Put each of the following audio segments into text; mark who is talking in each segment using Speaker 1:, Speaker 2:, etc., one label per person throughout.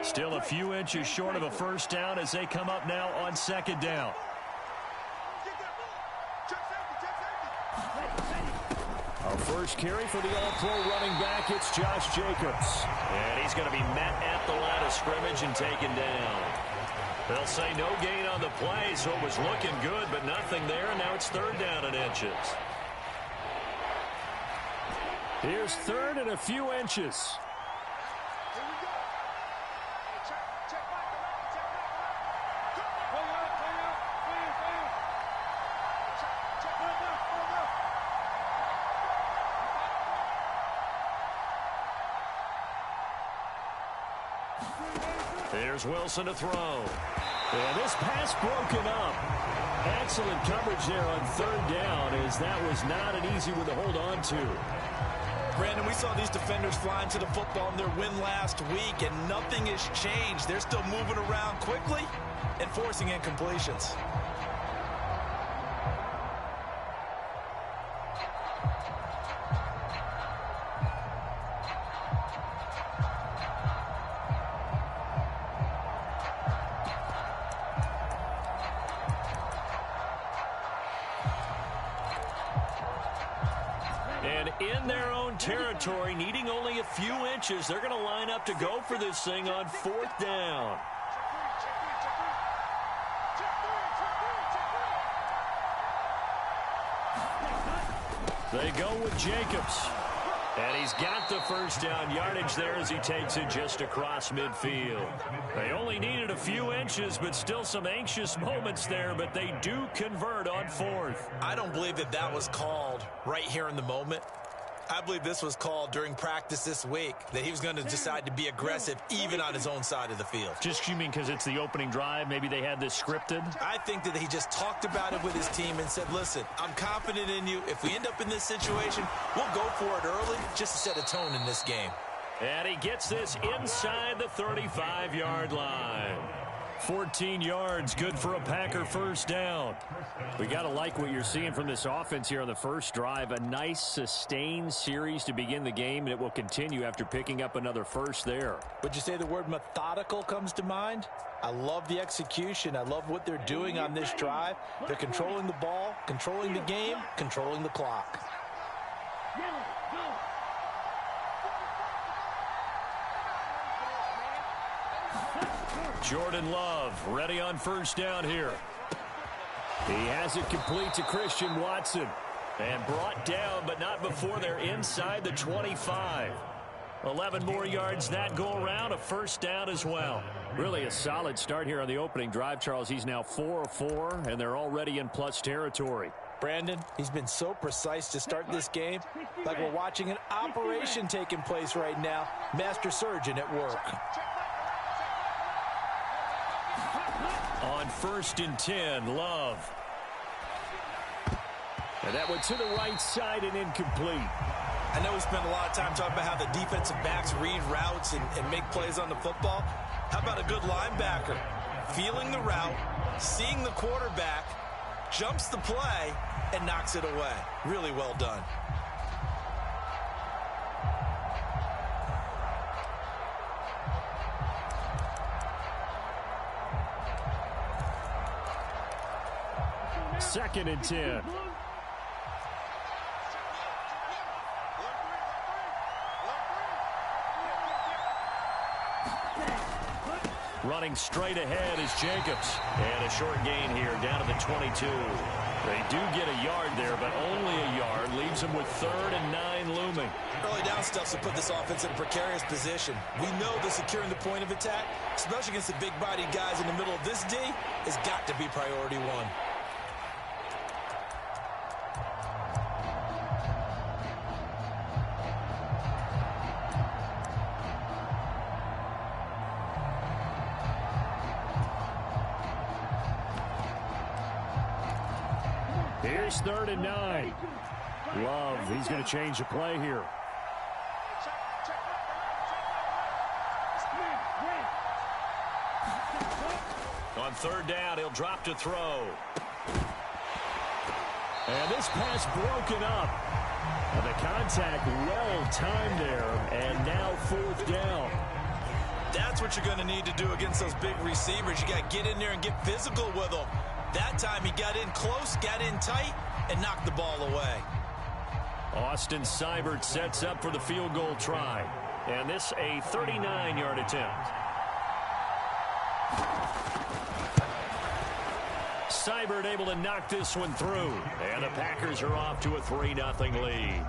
Speaker 1: Still a few inches short of a first down as they come up now on second down. Our first carry for the all-pro running back, it's Josh Jacobs. And he's going to be met at the line of scrimmage and taken down. They'll say no gain on the play, so it was looking good, but nothing there, and now it's third down and inches. Here's third and a few inches. Here's Wilson to throw. And this pass broken up. Excellent coverage there on third down, as that was not an easy one to hold on to.
Speaker 2: Brandon, we saw these defenders flying to the football in their win last week, and nothing has changed. They're still moving around quickly and forcing incompletions.
Speaker 1: In their own territory, needing only a few inches, they're going to line up to go for this thing on fourth down. They go with Jacobs. And he's got the first down yardage there as he takes it just across midfield. They only needed a few inches, but still some anxious moments there, but they do convert on fourth.
Speaker 2: I don't believe that was called right here in the moment. I believe this was called during practice this week, that he was going to decide to be aggressive even on his own side of the field.
Speaker 1: Just, you mean because it's the opening drive? Maybe they had this scripted?
Speaker 2: I think that he just talked about it with his team and said, listen, I'm confident in you. If we end up in this situation, we'll go for it early just to set a tone in this game.
Speaker 1: And he gets this inside the 35-yard line. 14 yards, good for a Packer first down. We got to like what you're seeing from this offense here on the first drive. A nice, sustained series to begin the game, and it will continue after picking up another first there.
Speaker 2: Would you say the word methodical comes to mind? I love the execution. I love what they're doing on this drive. They're controlling the ball, controlling the game, controlling the clock.
Speaker 1: Jordan Love ready on first down here. He has it complete to Christian Watson. And brought down, but not before they're inside the 25. 11 more yards that go around, a first down as well. Really a solid start here on the opening drive, Charles. He's now 4 of 4, and they're already in plus territory.
Speaker 2: Brandon, he's been so precise to start this game, like we're watching an operation taking place right now. Master surgeon at work.
Speaker 1: On first and 10, Love. And that went to the right side and incomplete.
Speaker 2: I know we spent a lot of time talking about how the defensive backs read routes and make plays on the football. How about a good linebacker? Feeling the route, seeing the quarterback, jumps the play, and knocks it away. Really well done.
Speaker 1: Second and 10. Running straight ahead is Jacobs. And a short gain here down to the 22. They do get a yard there, but only a yard. Leaves them with 3rd and 9 looming.
Speaker 2: Early down stuff to put this offense in a precarious position. We know that securing the point of attack, especially against the big-bodied guys in the middle of this D, has got to be priority one.
Speaker 1: Here's 3rd and 9. Love, he's going to change the play here. On 3rd down, he'll drop to throw. And this pass broken up. And the contact well timed there. And now 4th down.
Speaker 2: That's what you're going to need to do against those big receivers. You got to get in there and get physical with them. That time he got in close, got in tight, and knocked the ball away.
Speaker 1: Austin Seibert sets up for the field goal try. And this a 39-yard attempt. Seibert able to knock this one through. And the Packers are off to a 3-0 lead.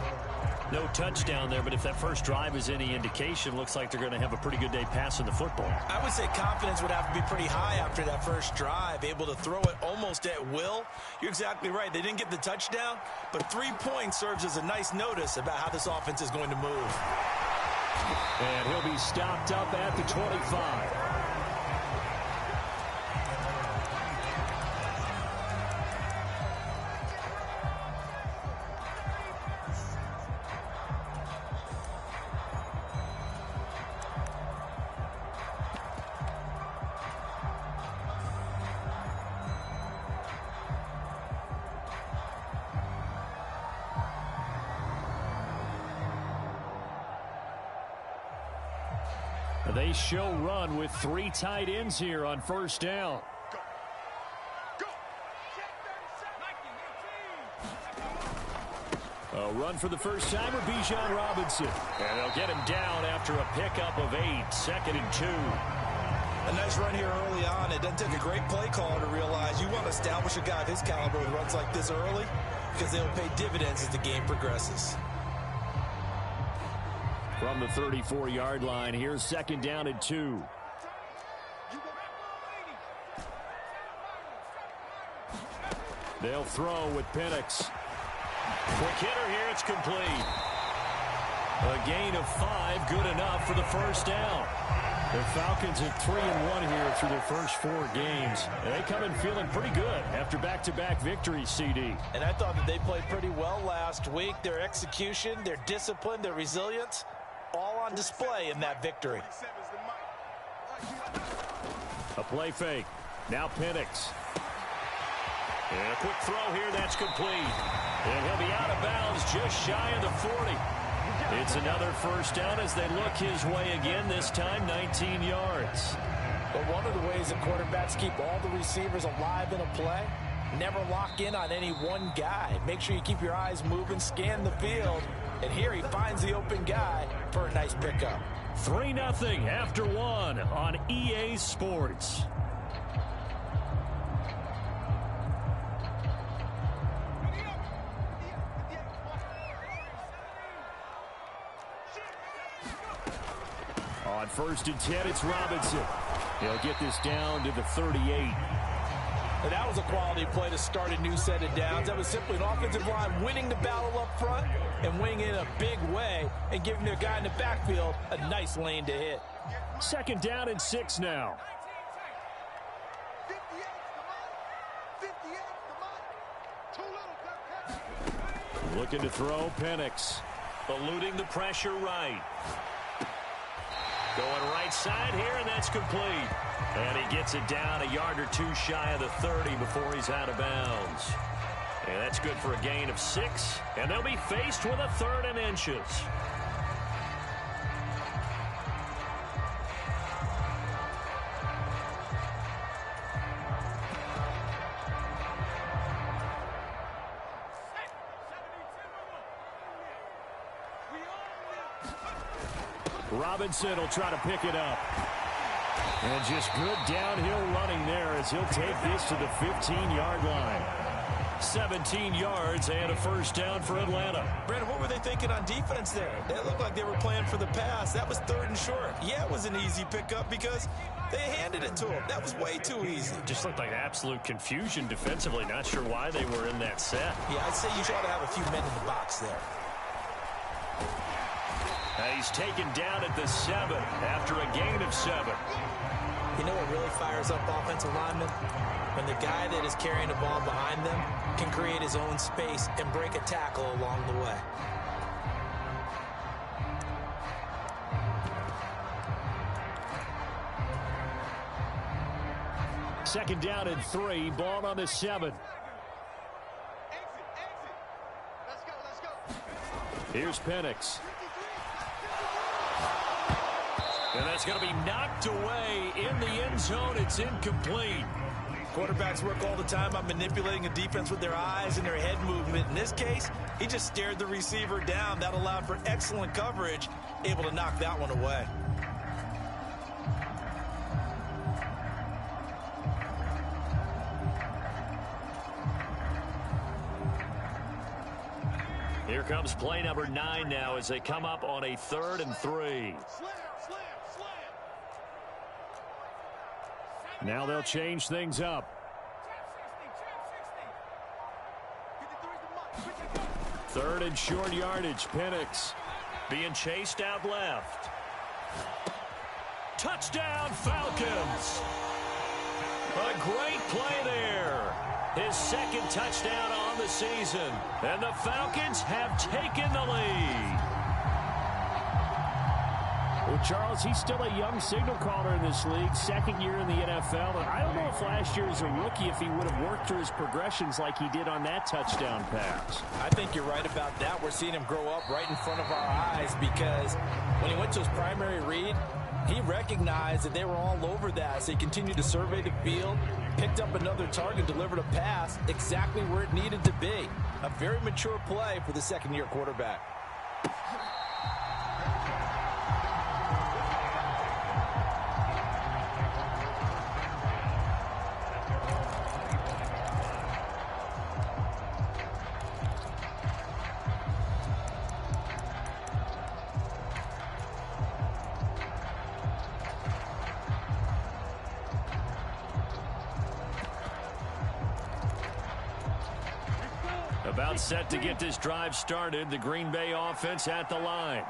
Speaker 1: No touchdown there, but if that first drive is any indication, looks like they're going to have a pretty good day passing the football.
Speaker 2: I would say confidence would have to be pretty high after that first drive, able to throw it almost at will. You're exactly right. They didn't get the touchdown, but 3 points serves as a nice notice about how this offense is going to move.
Speaker 1: And he'll be stopped up at the 25. They show run with 3 tight ends here on first down. A run for the first timer, Bijan Robinson. And they'll get him down after a pickup of 8, 2nd and 2.
Speaker 2: A nice run here early on. It doesn't take a great play caller to realize you want to establish a guy of his caliber with runs like this early because they'll pay dividends as the game progresses.
Speaker 1: From the 34-yard line, here's 2nd down and 2. They'll throw with Penix. Quick hitter here, it's complete. A gain of 5, good enough for the first down. The Falcons at 3-1 here through their first 4 games. And they come in feeling pretty good after back-to-back victories, CD.
Speaker 2: And I thought that they played pretty well last week. Their execution, their discipline, their resilience, all on display in that victory.
Speaker 1: A play fake. Now Penix. And a quick throw here, that's complete. And he'll be out of bounds just shy of the 40. It's another first down as they look his way again, this time 19 yards.
Speaker 2: But one of the ways that quarterbacks keep all the receivers alive in a play, never lock in on any one guy. Make sure you keep your eyes moving, scan the field. And here he finds the open guy for a nice pickup.
Speaker 1: 3-0 after 1 on EA Sports. On 1st and 10, it's Robinson. He'll get this down to the 38.
Speaker 2: And that was a quality play to start a new set of downs. That was simply an offensive line winning the battle up front and winning it in a big way and giving their guy in the backfield a nice lane to hit.
Speaker 1: 2nd down and 6 now. Looking to throw, Penix. Eluding the pressure right. Going right side here, and that's complete. And he gets it down a yard or 2 shy of the 30 before he's out of bounds. And that's good for a gain of 6. And they'll be faced with a 3rd and inches. Robinson will try to pick it up. And just good downhill running there as he'll take this to the 15-yard line. 17 yards and a first down for Atlanta.
Speaker 2: Brandon, what were they thinking on defense there? They looked like they were playing for the pass. That was 3rd and short. Yeah, it was an easy pickup because they handed it to him. That was way too easy.
Speaker 1: Just looked like absolute confusion defensively. Not sure why they were in that set.
Speaker 2: Yeah, I'd say you ought to have a few men in the box there.
Speaker 1: He's taken down at the 7 after a gain of 7.
Speaker 2: You know what really fires up offensive linemen? When the guy that is carrying the ball behind them can create his own space and break a tackle along the way.
Speaker 1: Second down and 3, ball on the 7. Here's Penix. And that's It's going to be knocked away in the end zone. It's incomplete.
Speaker 2: Quarterbacks work all the time on manipulating a defense with their eyes and their head movement. In this case, he just stared the receiver down. That allowed for excellent coverage, able to knock that one away.
Speaker 1: Here comes play number 9 now as they come up on a 3rd and 3. Now they'll change things up. 3rd and short yardage. Penix being chased out left. Touchdown Falcons. A great play there. His 2nd touchdown on the season. And the Falcons have taken the lead. Well, Charles, he's still a young signal caller in this league, 2nd year in the NFL. And I don't know if last year as a rookie, if he would have worked through his progressions like he did on that touchdown pass.
Speaker 2: I think you're right about that. We're seeing him grow up right in front of our eyes because when he went to his primary read, he recognized that they were all over that. So he continued to survey the field, picked up another target, delivered a pass exactly where it needed to be. A very mature play for the 2nd-year quarterback.
Speaker 1: About set to get this drive started. The Green Bay offense at the line.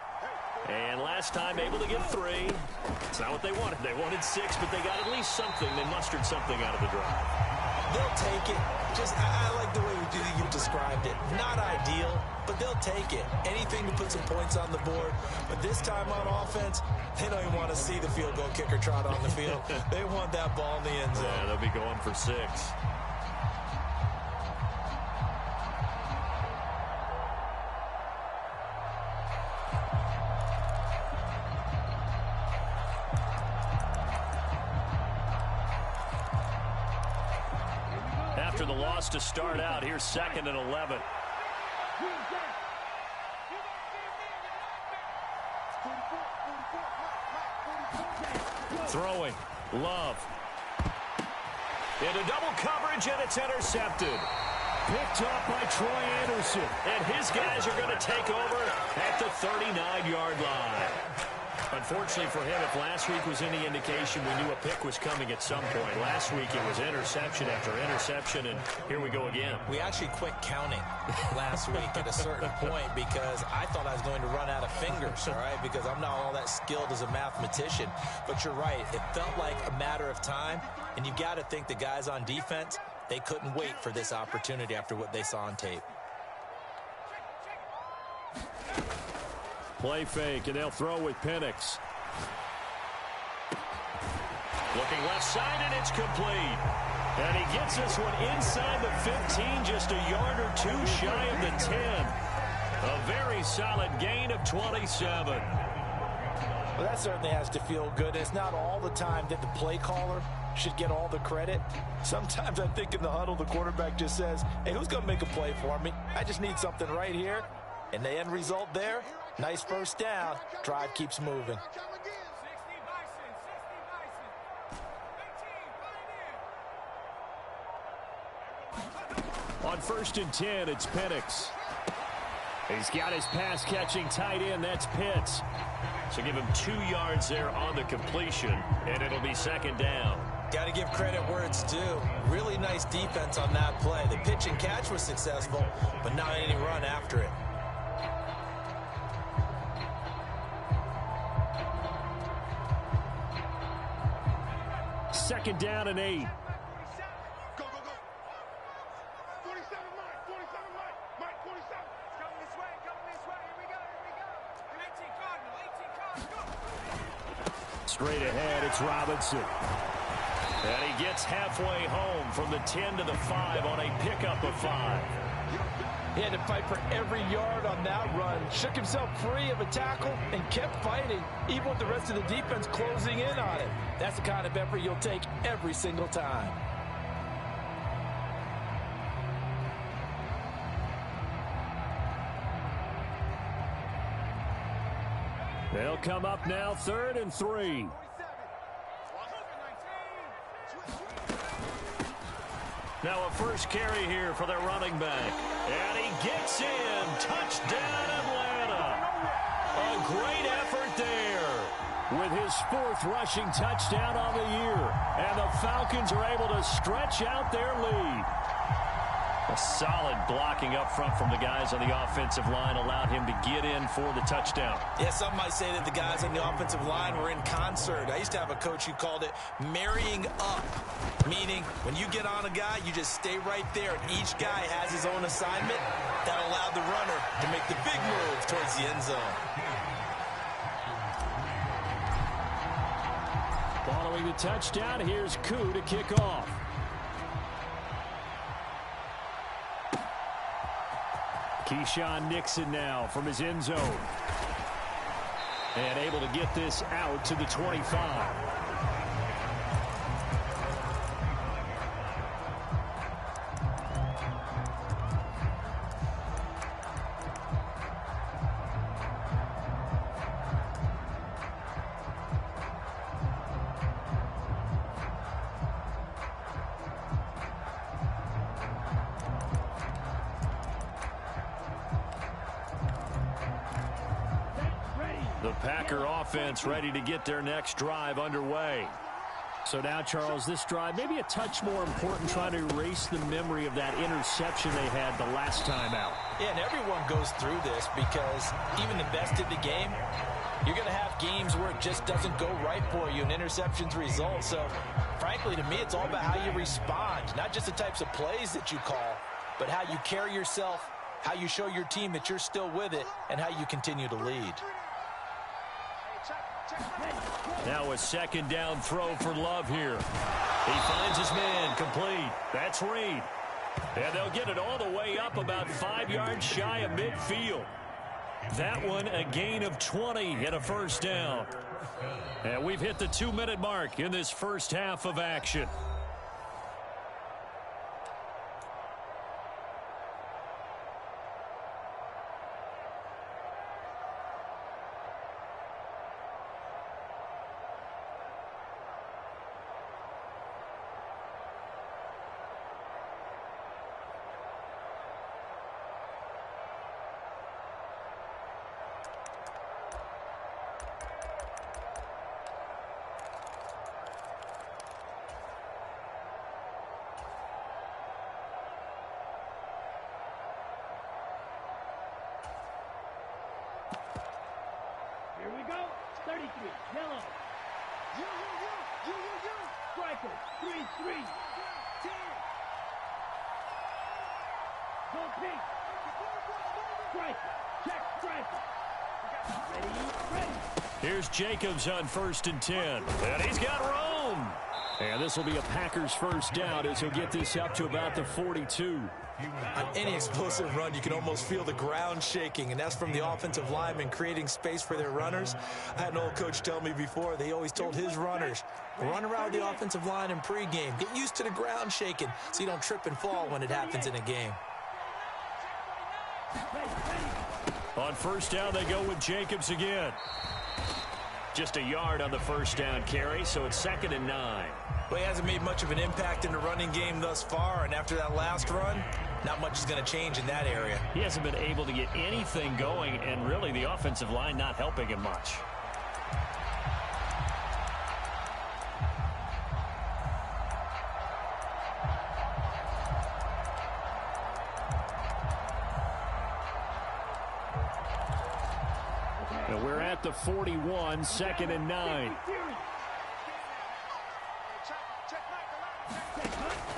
Speaker 1: And last time able to get 3. It's not what they wanted. They wanted 6, but they got at least something. They mustered something out of the drive.
Speaker 2: They'll take it. I like the way you described it. Not ideal, but they'll take it. Anything to put some points on the board. But this time on offense, they don't even want to see the field goal kicker trot on the field. They want that ball in the end zone.
Speaker 1: Yeah, they'll be going for 6. After the loss to start out, here's 2nd and 11. Throwing. Love. Into double coverage, and it's intercepted. Picked up by Troy Anderson. And his guys are going to take over at the 39-yard line. Unfortunately for him, if last week was any indication, we knew a pick was coming at some point. Last week it was interception after interception, and here we go again.
Speaker 2: We actually quit counting last week at a certain point because I thought I was going to run out of fingers, all right, because I'm not all that skilled as a mathematician. But you're right. It felt like a matter of time, and you got to think the guys on defense, they couldn't wait for this opportunity after what they saw on tape.
Speaker 1: Play fake, and they'll throw with Penix. Looking left side, and it's complete. And he gets this one inside the 15, just a yard or 2 shy of the 10. A very solid gain of 27.
Speaker 2: Well, that certainly has to feel good. It's not all the time that the play caller should get all the credit. Sometimes I think in the huddle, the quarterback just says, hey, who's going to make a play for me? I just need something right here. And the end result there, nice first down. Drive keeps moving.
Speaker 1: On 1st and 10, it's Penix. He's got his pass-catching tight end. That's Pitts. So give him 2 yards there on the completion, and it'll be 2nd down.
Speaker 2: Got to give credit where it's due. Really nice defense on that play. The pitch and catch was successful, but not any run after it.
Speaker 1: Second down and 8.
Speaker 3: Go, go, go. 47, Mike. 47, Mike. Mike, 47. It's coming this way. Coming this way. Here we go. Here we go. 18 Cardinal. 18 Cardinal.
Speaker 1: Straight ahead, it's Robinson. And he gets halfway home from the 10 to the 5 on a pickup of 5.
Speaker 2: He had to fight for every yard on that run, shook himself free of a tackle, and kept fighting, even with the rest of the defense closing in on it. That's the kind of effort you'll take every single time.
Speaker 1: They'll come up now, 3rd and 3. Now a first carry here for their running back. And he gets in. Touchdown, Atlanta. A great effort there with his 4th rushing touchdown on the year. And the Falcons are able to stretch out their lead. A solid blocking up front from the guys on the offensive line allowed him to get in for the touchdown.
Speaker 2: Yeah, some might say that the guys on the offensive line were in concert. I used to have a coach who called it marrying up, meaning when you get on a guy, you just stay right there, and each guy has his own assignment. That allowed the runner to make the big move towards the end zone.
Speaker 1: Following the touchdown, here's Koo to kick off. Keyshawn Nixon now from his end zone. And able to get this out to the 25. The Packer offense ready to get their next drive underway. So now, Charles, this drive maybe a touch more important, trying to erase the memory of that interception they had the last time out.
Speaker 2: Yeah, and everyone goes through this because even the best in the game, you're going to have games where it just doesn't go right for you and interceptions result. So, frankly, to me, it's all about how you respond, not just the types of plays that you call, but how you carry yourself, how you show your team that you're still with it, and how you continue to lead.
Speaker 1: Now a 2nd down throw for Love here. He finds his man complete. That's Reed. And they'll get it all the way up about 5 yards shy of midfield. That one a gain of 20 and a 1st down. And we've hit the 2-minute mark in this first half of action.
Speaker 4: Here we go. 33, yellow. Striker, 3-3. 10. Go pink. Striker, check striker. Ready.
Speaker 1: Here's Jacobs on 1st and 10. And he's got room. And this will be a Packers 1st down as he'll get this up to about the 42.
Speaker 2: On any explosive run, you can almost feel the ground shaking, and that's from the offensive linemen creating space for their runners. I had an old coach tell me before, they always told his runners, run around the offensive line in pregame. Get used to the ground shaking so you don't trip and fall when it happens in a game.
Speaker 1: On 1st down, they go with Jacobs again. Just a yard on the 1st down carry, so it's 2nd and 9.
Speaker 2: Well, he hasn't made much of an impact in the running game thus far, and after that last run, not much is going to change in that area.
Speaker 1: He hasn't been able to get anything going, and really the offensive line not helping him much. And we're at the 41, 2nd and 9.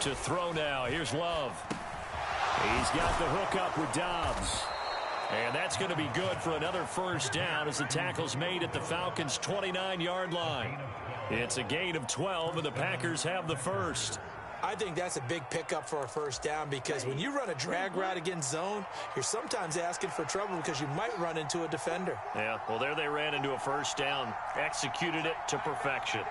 Speaker 1: To throw now. Here's Love. He's got the hook up with Dobbs. And that's going to be good for another 1st down as the tackle's made at the Falcons' 29-yard line. It's a gain of 12, and the Packers have the 1st.
Speaker 2: I think that's a big pickup for a first down because when you run a drag route against zone, you're sometimes asking for trouble because you might run into a defender.
Speaker 1: Yeah, well, there they ran into a first down, executed it to perfection.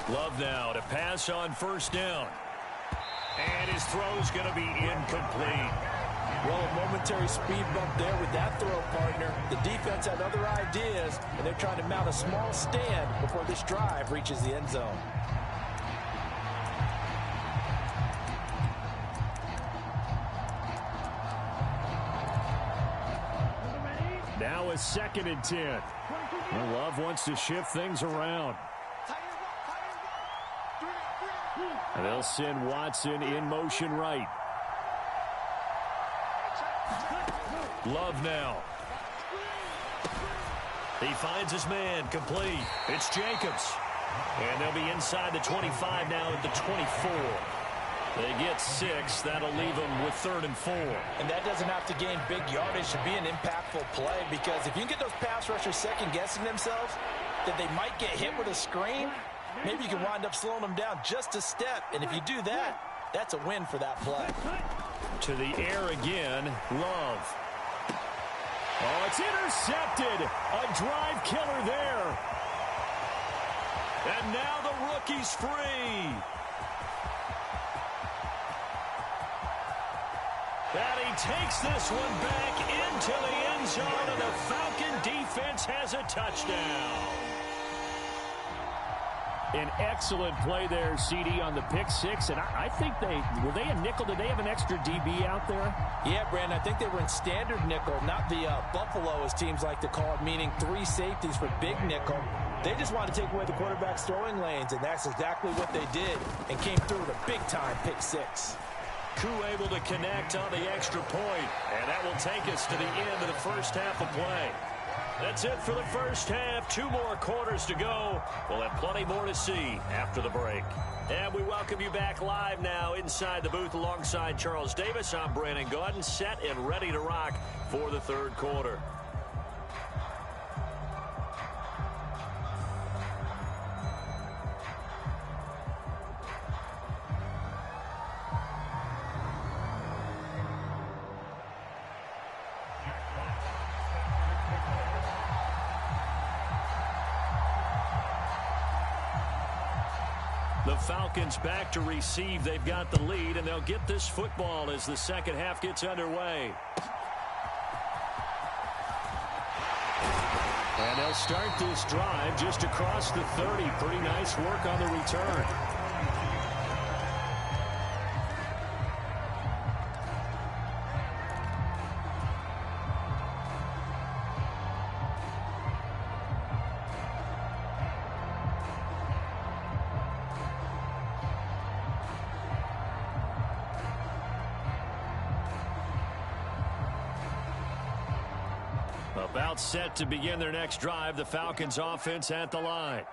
Speaker 1: Love now to pass on first down. And his throw's going to be incomplete.
Speaker 2: Well, a momentary speed bump there with that throw, partner. The defense had other ideas, and they're trying to mount a small stand before this drive reaches the end zone.
Speaker 1: Now a 2nd and 10. And Love wants to shift things around. And they'll send Watson in motion right. Love now. He finds his man, complete. It's Jacobs. And they'll be inside the 25 now at the 24. They get 6. That'll leave them with 3rd and 4.
Speaker 2: And that doesn't have to gain big yardage to be an impactful play because if you can get those pass rushers second-guessing themselves that they might get hit with a screen, maybe you can wind up slowing them down just a step. And if you do that, that's a win for that play.
Speaker 1: To the air again, Love. Oh, it's intercepted. A drive killer there. And now the rookie's free. And he takes this one back into the end zone, and the Falcon defense has a touchdown. An excellent play there, CD, on the pick six. And I think were they a nickel? Did they have an extra DB out there?
Speaker 2: Yeah, Brandon, I think they were in standard nickel, not the Buffalo, as teams like to call it, meaning 3 safeties for big nickel. They just wanted to take away the quarterback's throwing lanes, and that's exactly what they did and came through with a big-time pick six.
Speaker 1: Koo able to connect on the extra point, and that will take us to the end of the first half of play. That's it for the first half. 2 more quarters to go. We'll have plenty more to see after the break. And we welcome you back live now inside the booth alongside Charles Davis. I'm Brandon Gaudin, set and ready to rock for the 3rd quarter. The Falcons back to receive. They've got the lead, and they'll get this football as the second half gets underway. And they'll start this drive just across the 30. Pretty nice work on the return. About set to begin their next drive. The Falcons offense at the line.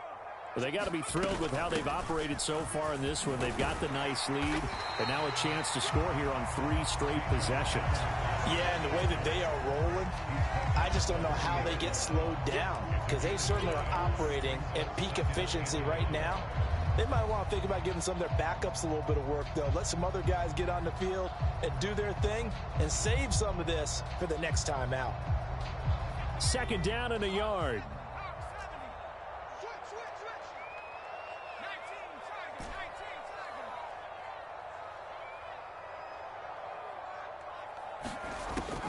Speaker 1: Well, they got to be thrilled with how they've operated so far in this one. They've got the nice lead, and now a chance to score here on 3 straight possessions.
Speaker 2: Yeah, and the way that they are rolling, I just don't know how they get slowed down because they certainly are operating at peak efficiency right now. They might want to think about giving some of their backups a little bit of work, though. Let some other guys get on the field and do their thing and save some of this for the next time out.
Speaker 1: 2nd down and a yard.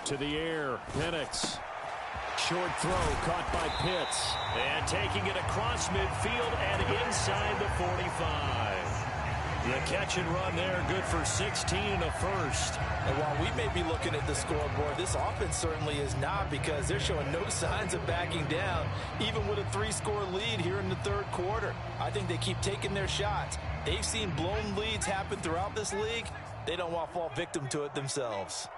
Speaker 1: To the air, Penix. Short throw caught by Pitts. And taking it across midfield and inside the 45. The catch and run there, good for 16 and a first.
Speaker 2: And while we may be looking at the scoreboard, this offense certainly is not because they're showing no signs of backing down, even with a 3-score lead here in the 3rd quarter. I think they keep taking their shots. They've seen blown leads happen throughout this league. They don't want to fall victim to it themselves.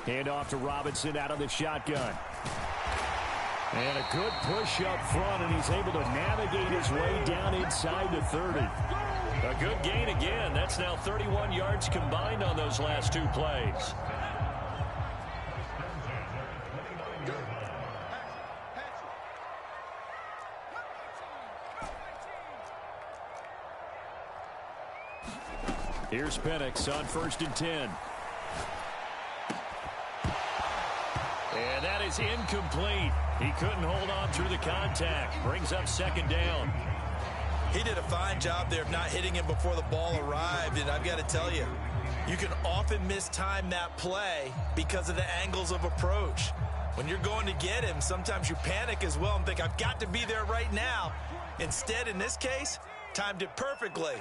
Speaker 1: Hand off to Robinson out of the shotgun. And a good push up front, and he's able to navigate his way down inside the 30. A good gain again. That's now 31 yards combined on those last 2 plays. Here's Penix on 1st and 10. And that is incomplete. He couldn't hold on through the contact. Brings up 2nd down.
Speaker 2: He did a fine job there of not hitting him before the ball arrived, and I've got to tell you, you can often mistime that play because of the angles of approach. When you're going to get him, sometimes you panic as well and think, I've got to be there right now. Instead, in this case, timed it perfectly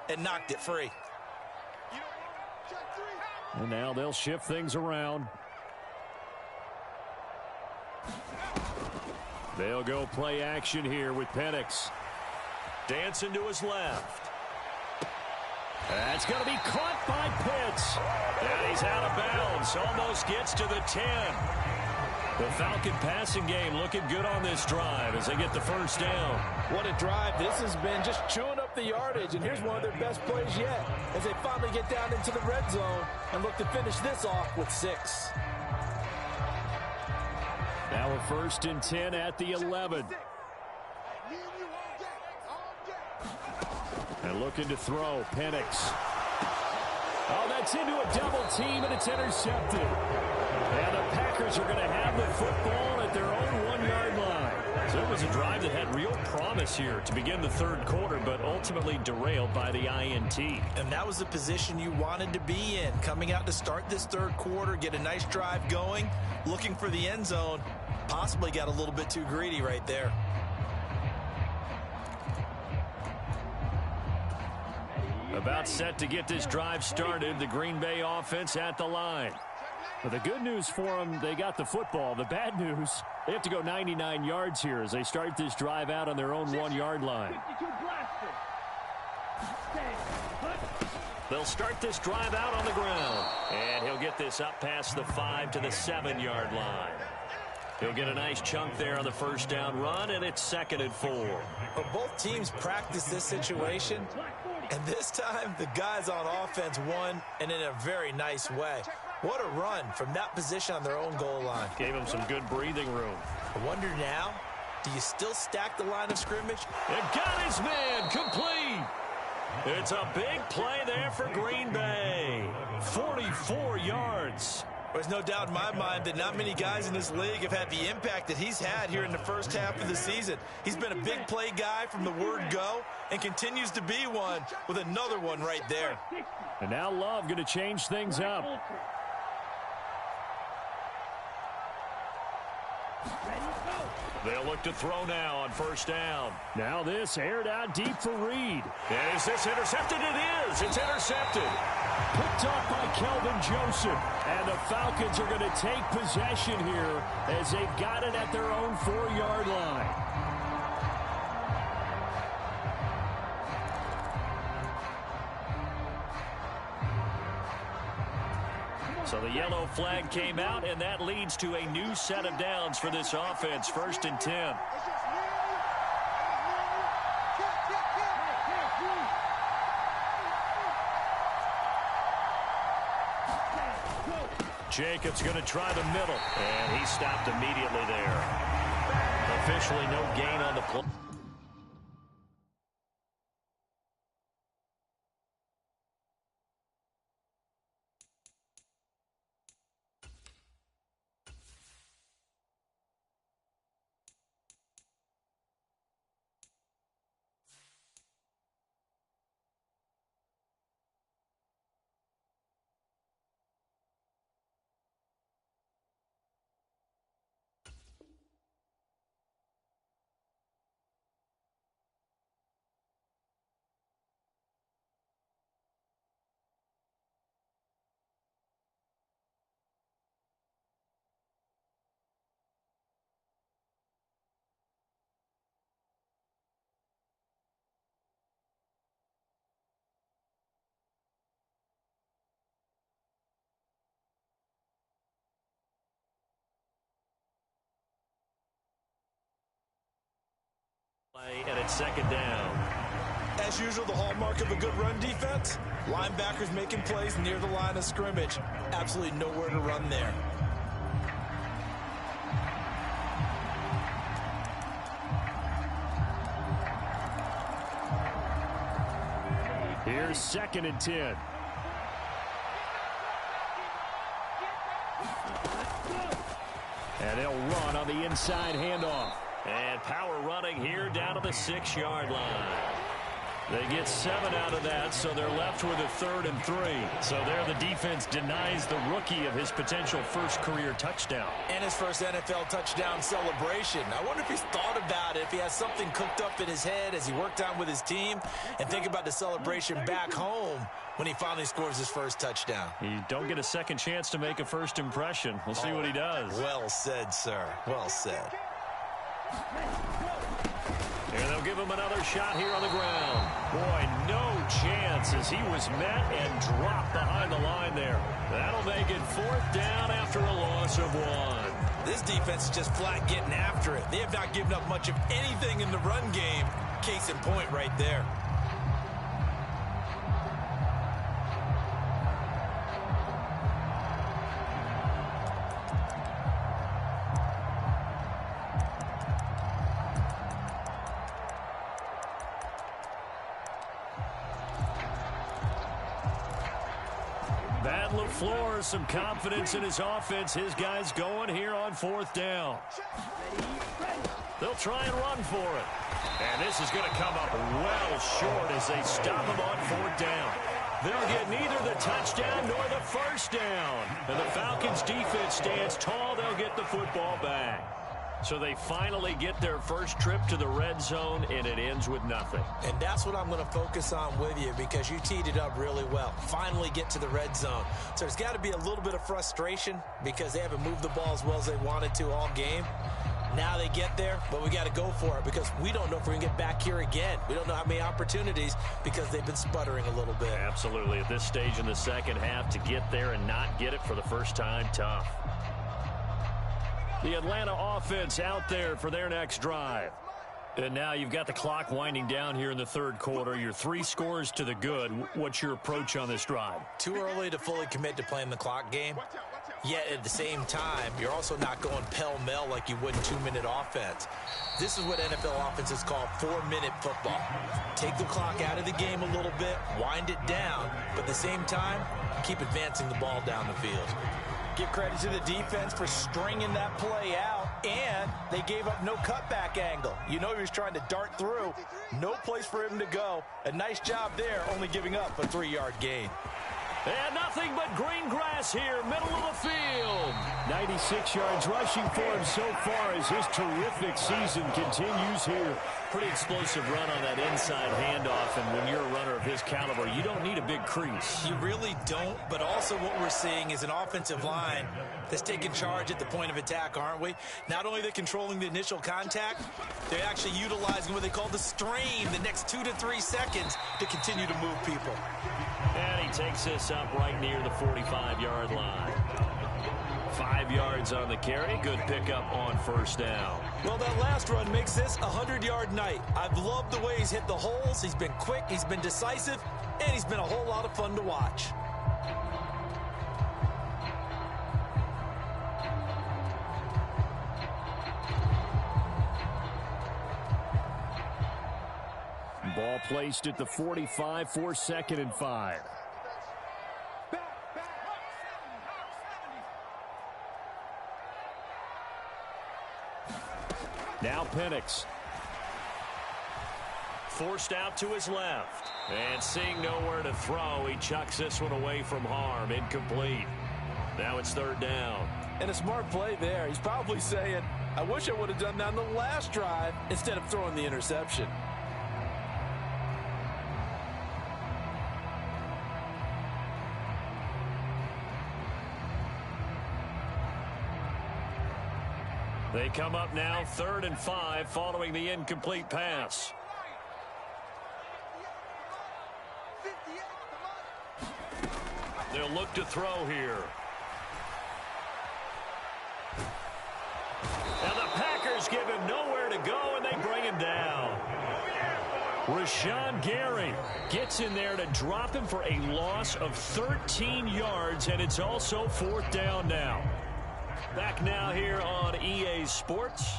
Speaker 2: and knocked it free.
Speaker 1: And now they'll shift things around. They'll go play action here with Penix. Dancing to his left. That's going to be caught by Pitts. And he's out of bounds. Almost gets to the 10. The Falcon passing game looking good on this drive as they get the 1st down.
Speaker 2: What a drive. This has been just chewing up the yardage, and here's one of their best plays yet as they finally get down into the red zone and look to finish this off with 6.
Speaker 1: Now a 1st and 10 at the 11. And looking to throw, Penix. Oh, that's into a double team, and it's intercepted. And the Packers are going to have the football at their own 1-yard line. So it was a drive that had real promise here to begin the 3rd quarter, but ultimately derailed by the INT.
Speaker 2: And that was the position you wanted to be in, coming out to start this 3rd quarter, get a nice drive going, looking for the end zone. Possibly got a little bit too greedy right there.
Speaker 1: About set to get this drive started, the Green Bay offense at the line. But the good news for them, they got the football. The bad news, they have to go 99 yards here as they start this drive out on their own 1-yard line. They'll start this drive out on the ground. And he'll get this up past the 5 to the 7-yard line. He'll get a nice chunk there on the 1st down run, and it's 2nd and 4.
Speaker 2: Well, both teams practice this situation, and this time the guys on offense won, and in a very nice way. What a run from that position on their own goal line.
Speaker 1: Gave him some good breathing room.
Speaker 2: I wonder now, do you still stack the line of scrimmage?
Speaker 1: And got his man complete. It's a big play there for Green Bay. 44 yards.
Speaker 2: There's no doubt in my mind that not many guys in this league have had the impact that he's had here in the 1st half of the season. He's been a big play guy from the word go and continues to be one with another one right there.
Speaker 1: And now Love going to change things up. They'll look to throw now on 1st down. Now this aired out deep for Reed. And is this intercepted? It is. It's intercepted. Picked off by Kelvin Joseph. And the Falcons are going to take possession here as they've got it at their own 4-yard line. So the yellow flag came out, and that leads to a new set of downs for this offense. 1st and 10. Jacobs going to try the middle, and he stopped immediately there. Officially no gain on the play. And it's 2nd down.
Speaker 2: As usual, the hallmark of a good run defense, linebackers making plays near the line of scrimmage. Absolutely nowhere to run there.
Speaker 1: Here's 2nd and 10. And they'll run on the inside handoff. And power running here down to the 6-yard line. They get 7 out of that, so they're left with a 3rd and 3. So there the defense denies the rookie of his potential first career touchdown.
Speaker 2: And his first NFL touchdown celebration. I wonder if he's thought about it, if he has something cooked up in his head as he worked on with his team, and think about the celebration back home when he finally scores his first touchdown.
Speaker 1: You don't get a second chance to make a first impression. We'll see what he does.
Speaker 2: Well said, sir. Well said.
Speaker 1: And they'll give him another shot here on the ground. Boy, no chance as he was met and dropped behind the line there. That'll make it 4th down after a loss of 1.
Speaker 2: This defense is just flat getting after it. They have not given up much of anything in the run game. Case in point right there.
Speaker 1: LaFleur, some confidence in his offense. His guys going here on 4th down. They'll try and run for it. And this is going to come up well short as they stop him on 4th down. They'll get neither the touchdown nor the first down. And the Falcons defense stands tall. They'll get the football back. So they finally get their first trip to the red zone, and it ends with nothing.
Speaker 2: And that's what I'm going to focus on with you because you teed it up really well. Finally get to the red zone. So there's got to be a little bit of frustration because they haven't moved the ball as well as they wanted to all game. Now they get there, but we got to go for it because we don't know if we're going to get back here again. We don't know how many opportunities because they've been sputtering a little bit.
Speaker 1: Absolutely. At this stage in the second half, to get there and not get it for the first time, tough. The Atlanta offense out there for their next drive. And now you've got the clock winding down here in the 3rd quarter. Your 3 scores to the good. What's your approach on this drive?
Speaker 2: Too early to fully commit to playing the clock game. Yet at the same time, you're also not going pell-mell like you would in 2-minute offense. This is what NFL offenses call 4-minute football. Take the clock out of the game a little bit, wind it down, but at the same time, keep advancing the ball down the field. Give credit to the defense for stringing that play out, and they gave up no cutback angle. You know he was trying to dart through. No place for him to go. A nice job there, only giving up a 3-yard gain.
Speaker 1: And nothing but green grass here, middle of the field. 96 yards rushing for him so far as his terrific season continues here. Pretty explosive run on that inside handoff, and when you're a runner of his caliber, you don't need a big crease.
Speaker 2: You really don't, but also what we're seeing is an offensive line that's taking charge at the point of attack, aren't we? Not only are they controlling the initial contact, they're actually utilizing what they call the strain, the next 2 to 3 seconds to continue to move people.
Speaker 1: And he takes this up right near the 45-yard line. 5 yards on the carry. Good pickup on 1st down.
Speaker 2: Well, that last run makes this a 100-yard night. I've loved the way he's hit the holes. He's been quick, he's been decisive, and he's been a whole lot of fun to watch.
Speaker 1: Ball placed at the 45 for 2nd and 5. Now Penix. Forced out to his left. And seeing nowhere to throw, he chucks this one away from harm. Incomplete. Now it's 3rd down.
Speaker 2: And a smart play there. He's probably saying, I wish I would have done that on the last drive instead of throwing the interception.
Speaker 1: They come up now 3rd and 5 following the incomplete pass. They'll look to throw here. And the Packers give him nowhere to go, and they bring him down. Rashawn Gary gets in there to drop him for a loss of 13 yards, and it's also 4th down now. Back now here on EA Sports.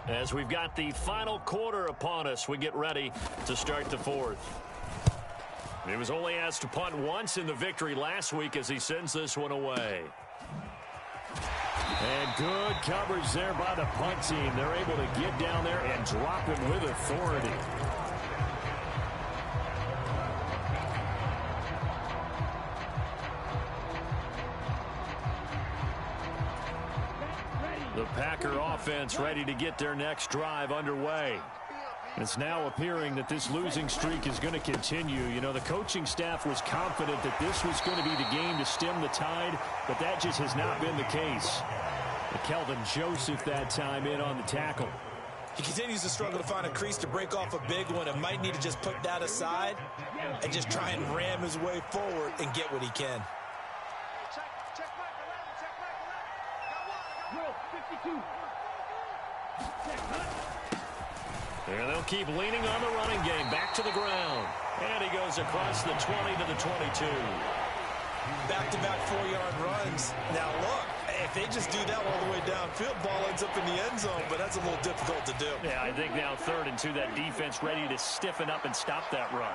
Speaker 1: As we've got the final quarter upon us, we get ready to start the 4th. He was only asked to punt once in the victory last week as he sends this one away. And good coverage there by the punt team. They're able to get down there and drop him with authority. The Packer offense ready to get their next drive underway. It's now appearing that this losing streak is going to continue. You know, the coaching staff was confident that this was going to be the game to stem the tide, but that just has not been the case. Kelvin Joseph that time in on the tackle.
Speaker 2: He continues to struggle to find a crease to break off a big one and might need to just put that aside and just try and ram his way forward and get what he can.
Speaker 1: And they'll keep leaning on the running game. Back to the ground. And he goes across the 20 to the 22.
Speaker 2: Back-to-back 4-yard runs. Now, look, if they just do that all the way downfield, ball ends up in the end zone, but that's a little difficult to do.
Speaker 1: Yeah, I think now 3rd and 2, that defense ready to stiffen up and stop that run.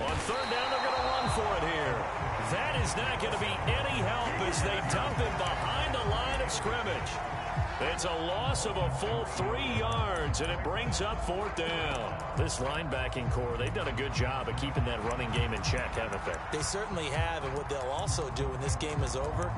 Speaker 1: On 3rd down, they're going to run for it here. That is not going to be any help as they dump him behind the line of scrimmage. It's a loss of a full 3 yards, and it brings up 4th down. This linebacking core, they've done a good job of keeping that running game in check, haven't they?
Speaker 2: They certainly have, and what they'll also do when this game is over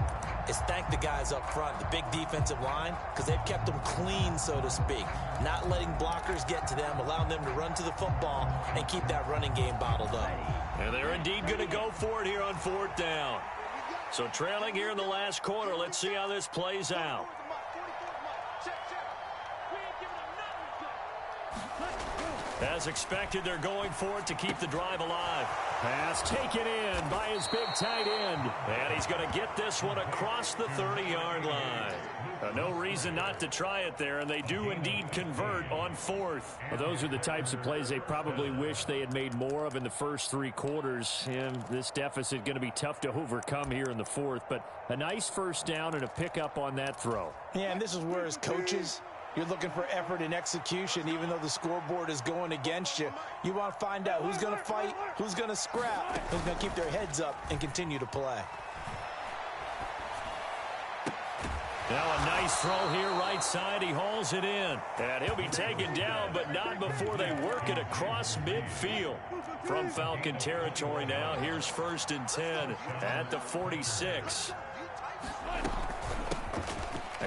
Speaker 2: is thank the guys up front, the big defensive line, because they've kept them clean, so to speak. Not letting blockers get to them, allowing them to run to the football and keep that running game bottled up.
Speaker 1: And they're indeed going to go for it here on 4th down. So trailing here in the last quarter, let's see how this plays out. As expected, they're going for it to keep the drive alive. Pass taken in by his big tight end. And he's going to get this one across the 30-yard line. No reason not to try it there, and they do indeed convert on 4th. Well, those are the types of plays they probably wish they had made more of in the first 3 quarters. And this deficit going to be tough to overcome here in the 4th. But a nice first down and a pickup on that throw.
Speaker 2: Yeah, and this is where as coaches, you're looking for effort and execution, even though the scoreboard is going against you. You want to find out who's going to fight, who's going to scrap, who's going to keep their heads up and continue to play.
Speaker 1: Now a nice throw here right side. He hauls it in. And he'll be taken down, but not before they work it across midfield. From Falcon territory now, here's 1st and 10 at the 46.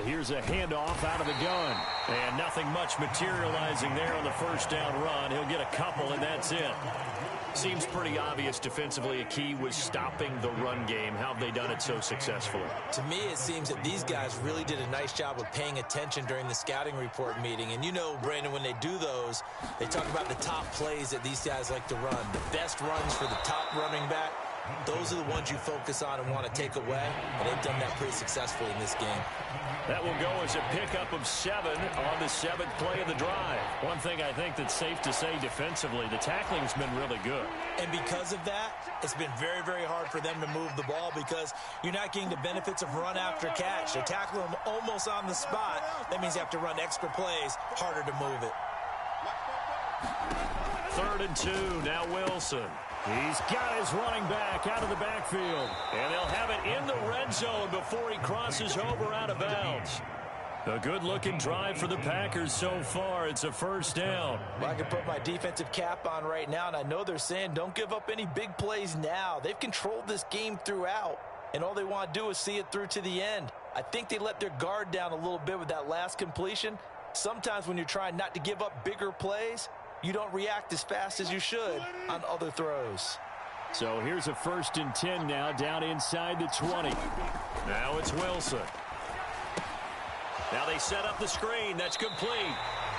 Speaker 1: Here's a handoff out of the gun. And nothing much materializing there on the first down run. He'll get a couple, and that's it. Seems pretty obvious defensively a key was stopping the run game. How have they done it so successfully?
Speaker 2: To me, it seems that these guys really did a nice job of paying attention during the scouting report meeting. And you know, Brandon, when they do those, they talk about the top plays that these guys like to run. The best runs for the top running back. Those are the ones you focus on and want to take away, and they've done that pretty successfully in this game.
Speaker 1: That will go as a pickup of 7 on the 7th play of the drive. One thing I think that's safe to say defensively, the tackling's been really good.
Speaker 2: And because of that, it's been very, very hard for them to move the ball because you're not getting the benefits of run after catch. They tackle them almost on the spot. That means you have to run extra plays, harder to move it.
Speaker 1: 3rd and 2, now Wilson. He's got his running back out of the backfield. And they'll have it in the red zone before he crosses over out of bounds. A good-looking drive for the Packers so far. It's a 1st down.
Speaker 2: Well, I can put my defensive cap on right now, and I know they're saying don't give up any big plays now. They've controlled this game throughout, and all they want to do is see it through to the end. I think they let their guard down a little bit with that last completion. Sometimes when you're trying not to give up bigger plays, you don't react as fast as you should on other throws.
Speaker 1: So here's a 1st and 10 now down inside the 20. Now it's Wilson. Now they set up the screen. That's complete.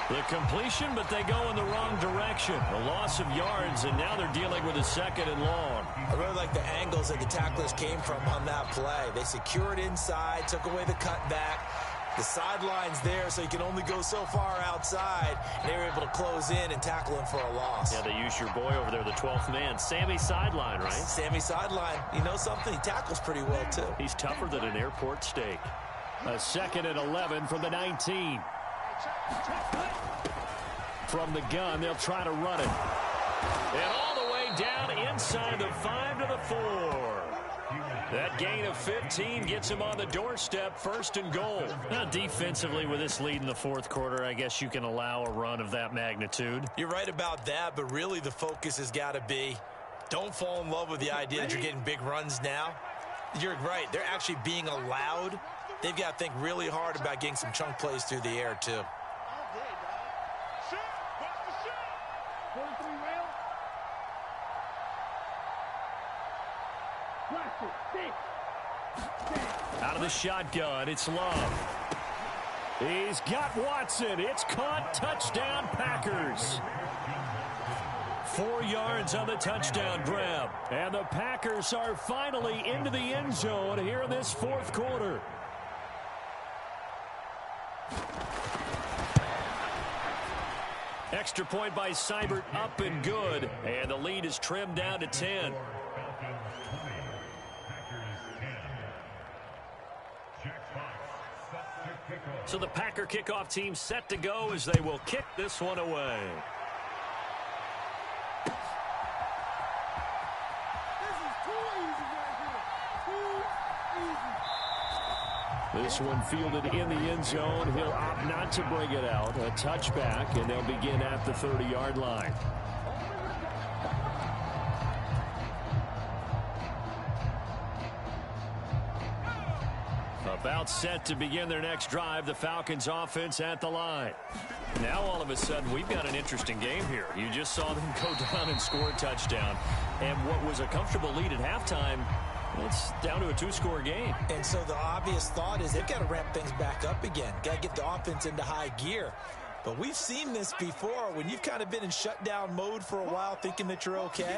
Speaker 1: The completion, but they go in the wrong direction. A loss of yards, and now they're dealing with a 2nd and long.
Speaker 2: I really like the angles that the tacklers came from on that play. They secured inside, took away the cutback. The sideline's there, so you can only go so far outside. And they were able to close in and tackle him for a loss.
Speaker 1: Yeah, they used your boy over there, the 12th man. Sammy Sideline, right?
Speaker 2: Sammy Sideline. You know something? He tackles pretty well, too.
Speaker 1: He's tougher than an airport steak. A 2nd and 11 from the 19. From the gun, they'll try to run it. And all the way down inside the 5 to the 4. That gain of 15 gets him on the doorstep, 1st and goal.
Speaker 5: Now, defensively, with this lead in the 4th quarter, I guess you can allow a run of that magnitude.
Speaker 2: You're right about that, but really the focus has got to be, don't fall in love with the idea that you're getting big runs now. You're right. They're actually being allowed. They've got to think really hard about getting some chunk plays through the air, too.
Speaker 4: 43 rail. Watch it. 6.
Speaker 1: Out of the shotgun, it's Love. He's got Watson. It's caught. Touchdown, Packers. 4 yards on the touchdown grab. And the Packers are finally into the end zone here in this 4th quarter. Extra point by Seibert, up and good. And the lead is trimmed down to 10. So the Packer kickoff team set to go as they will kick this one away. This one fielded in the end zone. He'll opt not to bring it out. A touchback, and they'll begin at the 30-yard line. About set to begin their next drive, the Falcons offense at the line. Now all of a sudden we've got an interesting game here. You just saw them go down and score a touchdown. And what was a comfortable lead at halftime, it's down to a 2-score game.
Speaker 2: And so the obvious thought is they've got to ramp things back up again. Got to get the offense into high gear. But we've seen this before. When you've kind of been in shutdown mode for a while thinking that you're okay,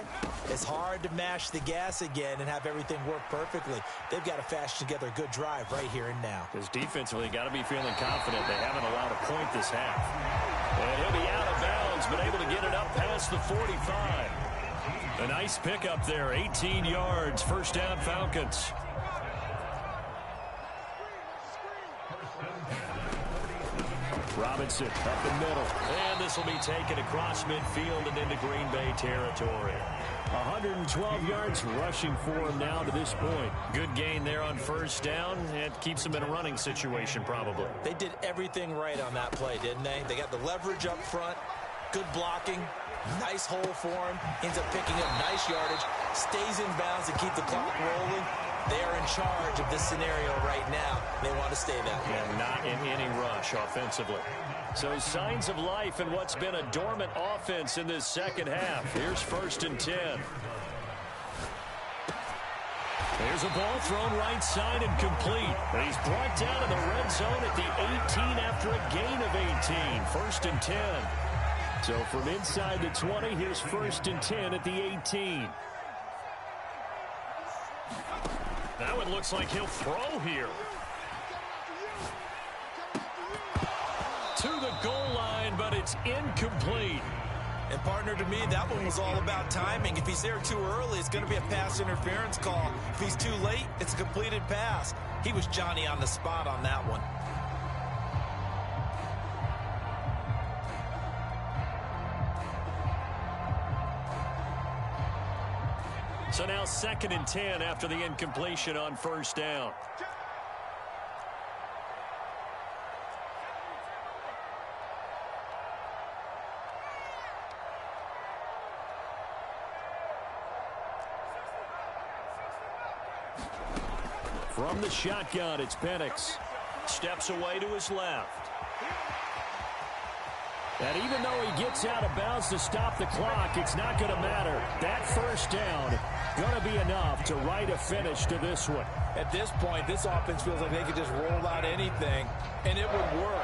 Speaker 2: it's hard to mash the gas again and have everything work perfectly. They've got to fashion together a good drive right here and now.
Speaker 1: Because defensively, got to be feeling confident. They haven't allowed a point this half. And he'll be out of bounds, but able to get it up past the 45. A nice pickup there, 18 yards, 1st down Falcons. Robinson up the middle. And this will be taken across midfield and into Green Bay territory. 112 yards rushing for him now to this point. Good gain there on 1st down. It keeps him in a running situation probably.
Speaker 2: They did everything right on that play, didn't they? They got the leverage up front, good blocking, nice hole for him, ends up picking up nice yardage, stays in bounds to keep the clock rolling. They are in charge of this scenario right now. They want to stay that way.
Speaker 1: And not in any rush offensively. So signs of life in what's been a dormant offense in this second half. Here's 1st and 10. There's a ball thrown right side and complete. And he's brought down in the red zone at the 18 after a gain of 18. 1st and 10. So from inside the 20, here's 1st and 10 at the 18. Now it looks like he'll throw here. To the goal line, but it's incomplete.
Speaker 2: And partner, to me, that one was all about timing. If he's there too early, it's going to be a pass interference call. If he's too late, it's a completed pass. He was Johnny on the spot on that one.
Speaker 1: So now 2nd and 10 after the incompletion on 1st down. From the shotgun, it's Penix. Steps away to his left. And even though he gets out of bounds to stop the clock, it's not going to matter. That 1st down going to be enough to write a finish to this one.
Speaker 2: At this point, this offense feels like they could just roll out anything, and it would work.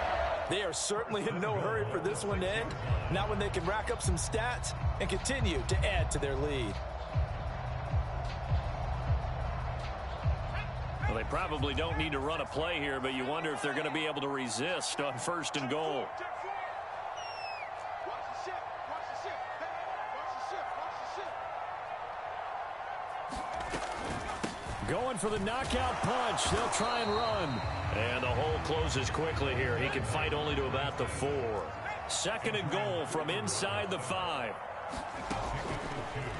Speaker 2: They are certainly in no hurry for this one to end. Not when they can rack up some stats and continue to add to their lead.
Speaker 1: Well, they probably don't need to run a play here, but you wonder if they're going to be able to resist on 1st and goal. Going for the knockout punch. They'll try and run. And the hole closes quickly here. He can fight only to about the 4. 2nd and goal from inside the 5.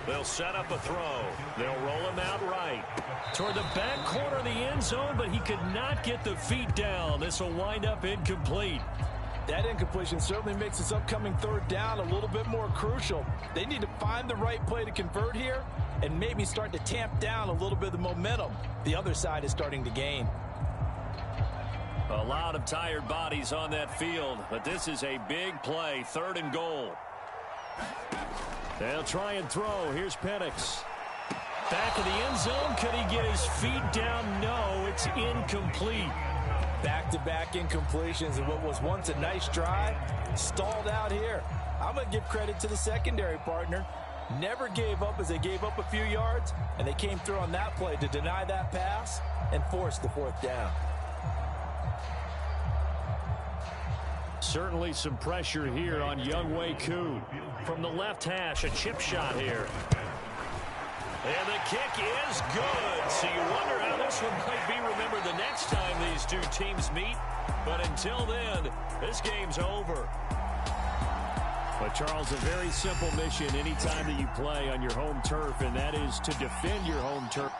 Speaker 1: They'll set up a throw. They'll roll him out right. Toward the back corner of the end zone, but he could not get the feet down. This will wind up incomplete.
Speaker 2: That incompletion certainly makes this upcoming third down a little bit more crucial. They need to find the right play to convert here and maybe start to tamp down a little bit of the momentum the other side is starting to gain.
Speaker 1: A lot of tired bodies on that field, but this is a big play, 3rd and goal. They'll try and throw. Here's Penix. Back of the end zone. Could he get his feet down? No, it's incomplete.
Speaker 2: Back-to-back incompletions and what was once a nice drive stalled out here. I'm going to give credit to the secondary partner. Never gave up as they gave up a few yards, and they came through on that play to deny that pass and force the 4th down.
Speaker 1: Certainly some pressure here on Younghoe Koo. From the left hash, a chip shot here. And the kick is good. So you wonder how this one might be remembered the next time these two teams meet. But until then, this game's over. But, Charles, a very simple mission anytime that you play on your home turf, and that is to defend your home turf.